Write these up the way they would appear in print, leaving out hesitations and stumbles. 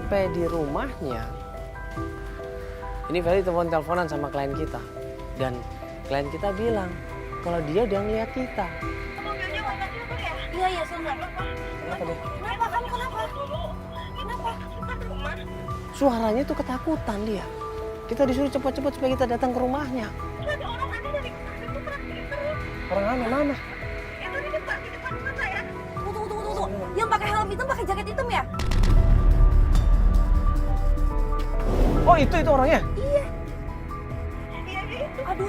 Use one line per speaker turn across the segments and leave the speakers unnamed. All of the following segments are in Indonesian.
sampai di rumahnya, ini Feli teleponan sama klien kita. Dan klien kita bilang kalau dia udah ngeliat kita.
Mobilnya warna silver ya? Iya, silver.
Kenapa deh?
Kenapa? Kamu kenapa? Kenapa? Rumah.
Suaranya tuh ketakutan dia. Kita disuruh cepat-cepat supaya kita datang ke rumahnya.
Ada orang aneh dari kemarin tuh teriak terus.
Orang aneh mana?
Itu di depan rumah saya. Tunggu. Yang pakai helm hitam, pakai jaket hitam ya?
Oh itu orangnya?
Iya. Iya, itu. Aduh.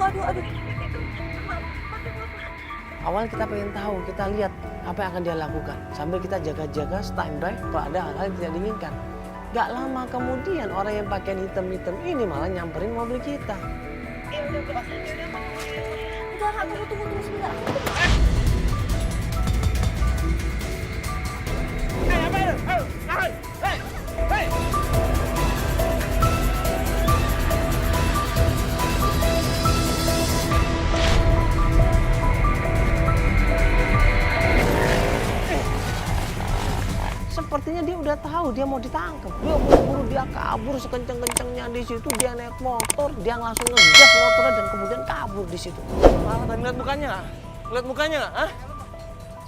Awal kita pengen tahu, kita lihat apa yang akan dia lakukan. Sambil kita jaga-jaga standby kalau ada hal-hal yang tidak diinginkan. Gak lama kemudian orang yang pakaian hitam-hitam ini malah nyamperin mobil kita.
Ya udah, Pak. Enggak, tunggu sebentar.
Sepertinya dia udah tahu dia mau ditangkap. Dia buru-buru dia kabur sekenceng-kencengnya di situ. Dia naik motor, dia langsung ngegas motornya dan kemudian kabur di situ.
Malah tadi lihat mukanya, lihat mukanya nggak? Hah?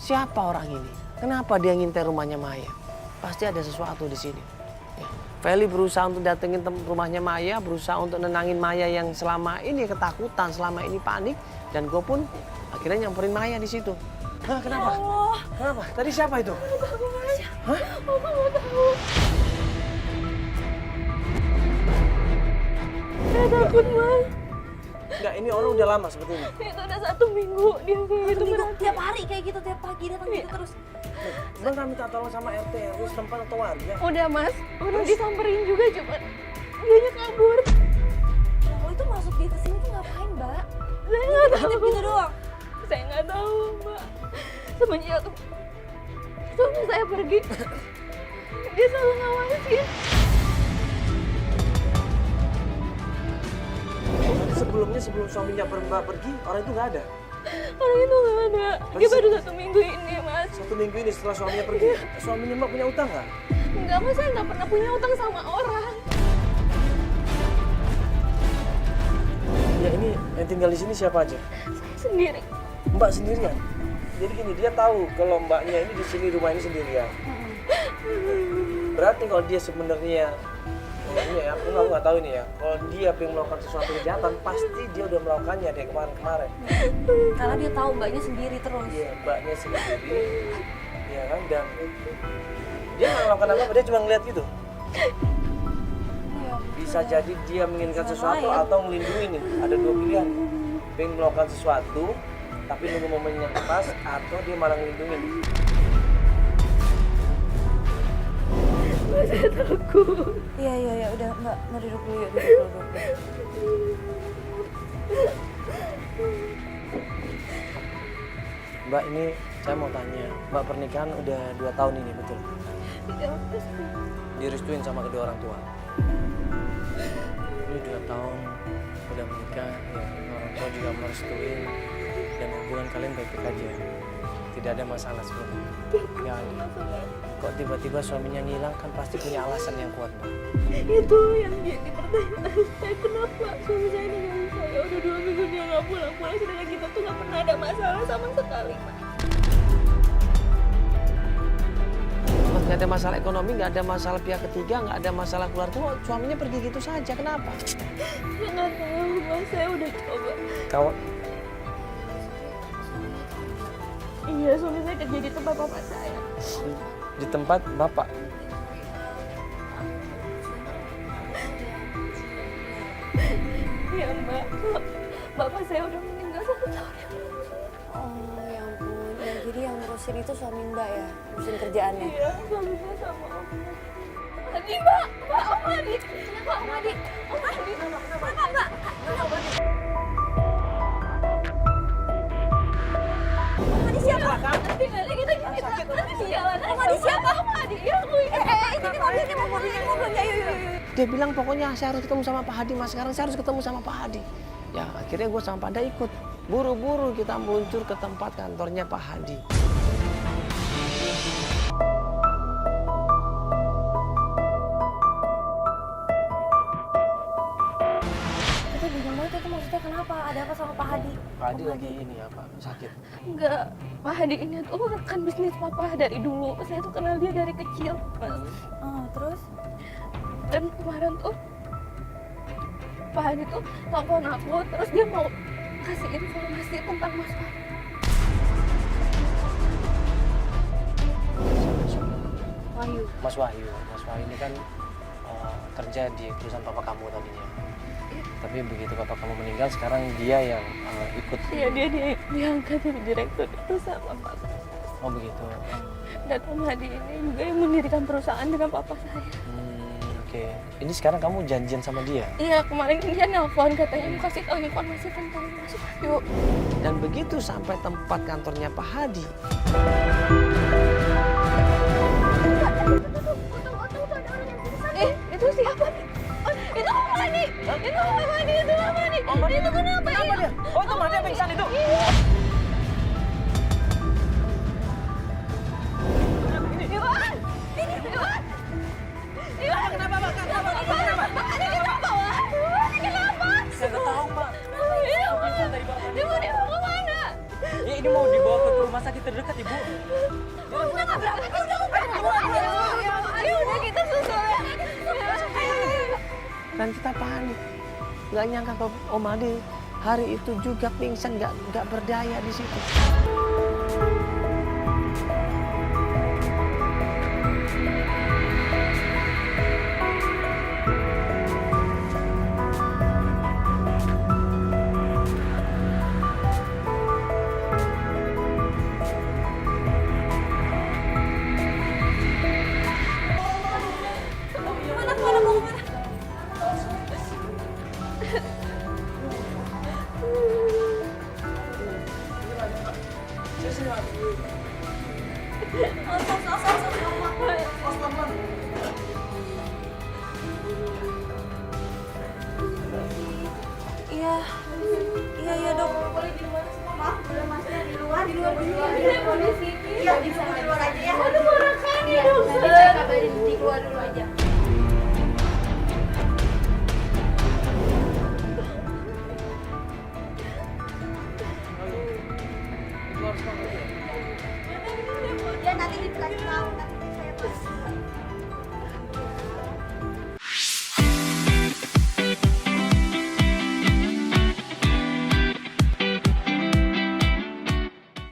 Siapa orang ini? Kenapa dia ngintai rumahnya Maya? Pasti ada sesuatu di sini. Ya. Feli berusaha untuk datengin rumahnya Maya, berusaha untuk nenangin Maya yang selama ini ketakutan, selama ini panik, dan gue pun akhirnya nyamperin Maya di situ. Hah, kenapa?
Ya Allah.
Kenapa? Tadi siapa itu? Hah?
Oma nggak tahu. Saya takut, Mas.
Enggak, ini orang udah lama seperti ini.
Itu udah 1 minggu dia kayak gitu. Tiap hari kayak gitu, tiap pagi datang gitu terus.
Bang, kami minta tolong sama RT, RW setempat atau warga.
Udah, Mas. Udah disamperin juga, cuman dianya kabur. Oh, itu masuk dia ke sini tuh ngapain, Mbak? Saya nggak tahu. Gitu doang. Saya nggak tahu, Mbak. Semenjak suami saya pergi, dia selalu ngawasin.
Sebelum suaminya Mbak pergi, orang itu nggak ada.
Orang itu nggak ada. Dia baru 1 minggu ini, Mas.
1 minggu ini setelah suaminya pergi. Suaminya Mbak punya utang nggak?
Enggak, Mas. Saya nggak pernah punya utang sama orang.
Ya ini yang tinggal di sini siapa aja?
Saya sendiri.
Mbak sendirian. Jadi gini, dia tahu kalau Mbaknya ini di sini rumah ini sendirian. Berarti kalau dia sebenarnya ini ya, aku nggak tahu ini ya. Kalau dia pengen melakukan sesuatu kejahatan, pasti dia udah melakukannya dari kemarin-kemarin.
Karena dia tahu Mbaknya sendiri terus.
Iya, Mbaknya sendiri, ya kan, dan dia nggak melakukan apa-apa, dia cuma ngeliat gitu. Bisa jadi dia menginginkan sesuatu atau melindungi nih. Ada 2 pilihan. Pengen melakukan sesuatu, tapi nunggu momennya pas, atau dia malah ngelindungin.
Saya takut. Iya, udah Mbak, mau duduk dulu yuk, duduk.
Mbak, ini saya mau tanya, Mbak pernikahan udah 2 tahun ini, betul?
Iya, terus
Direstuin sama kedua orang tua? Ini 2 tahun udah menikah, ya orang tua juga merestuin, dan hubungan kalian baik-baik aja. Tidak ada masalah sebenarnya. Nggak ada. Kok tiba-tiba suaminya ngilang, kan pasti punya alasan yang kuat, Mbak.
itu yang jadi pertanyaan saya, kenapa suami saya ninggalin saya udah 2 minggu dia nggak pulang-pulang, sedangkan kita tuh nggak pernah ada masalah sama sekali, Pak.
Nggak ada masalah ekonomi, nggak ada masalah pihak ketiga, nggak ada masalah keluarga. Kok suaminya pergi gitu saja, kenapa?
Saya nggak tahu, Mas. Saya udah coba.
Kawan,
Iya, suami saya kerja di tempat bapak saya.
di tempat Bapak.
Iya, Mbak. Bapak saya udah meninggal 1 tahun yang lalu.
Oh ya ampun, ya, jadi yang ngurusin itu suami Mbak ya, ngurusin kerjaannya.
Iya, suaminya sama Om Adi, Mbak. Om Adi. Kenapa Om Adi? Om Adi. Kenapa, Mbak? Kenapa? Om Adi siapa? Tinggalin kita gini. Nanti sialan. Om Adi siapa? Om Adi. Ya, aku ini. Ini mobilnya. Yuk.
Dia bilang pokoknya saya harus ketemu sama Pak Hadi, Mas. Sekarang saya harus ketemu sama Pak Hadi. Ya akhirnya gue sama Panda ikut. Buru-buru kita meluncur ke tempat kantornya Pak Hadi.
serem banget itu, maksudnya kenapa? Ada apa sama Pak Hadi?
Pak Hadi lagi ini apa? Sakit.
Enggak, Pak Hadi ini tuh rekan bisnis papa dari dulu. Saya tuh kenal dia dari kecil, Mas.
Terus?
Dan kemarin tuh Pak Hadi tuh telepon aku, terus dia mau kasih informasi tentang Mas Fahri. Wahyu.
Mas Wahyu. Mas Wahyu ini kan kerja di perusahaan papa kamu tadinya. Tapi begitu papa kamu meninggal, sekarang dia yang ikut.
Iya, dia diangkat jadi direktur di perusahaan papa.
Oh begitu.
Dan Om Hadi ini juga yang mendirikan perusahaan dengan papa saya.
Oke. Ini sekarang kamu janjian sama dia.
Iya, kemarin dia nelpon katanya mau kasih tahu informasi tentang Mas Wahyu.
Dan begitu sampai tempat kantornya Pak Hadi,
Itu siapa nih? Oh, itu Om Hadi. Itu Om Hadi, itu Om Hadi. Itu kenapa dia?
Oh itu Made yang pingsan itu.
Iwan! Ini Iwan! Iwan!
Kenapa Mbak? Kenapa?
Ini kenapa, Wak? Ini kenapa?
Saya nggak tahu Mbak.
Ibu dibawa kemana?
Ya ini mau dibawa ke rumah sakit terdekat Ibu.
Udah nggak berangkat, udah keluar. Ayo udah kita susul ya.
dan kita panik. Nggak nyangka kalau Om Hadi hari itu juga pingsan, nggak berdaya di situ.
Iya dok.
Boleh di luar maaf, boleh masnya di luar dulu ya. Kondisi iya di luar aja ya. Aduh marah kan ya dok. Nanti saya kabarin di luar dulu aja. Ya nanti dikasih tahu nanti saya pas.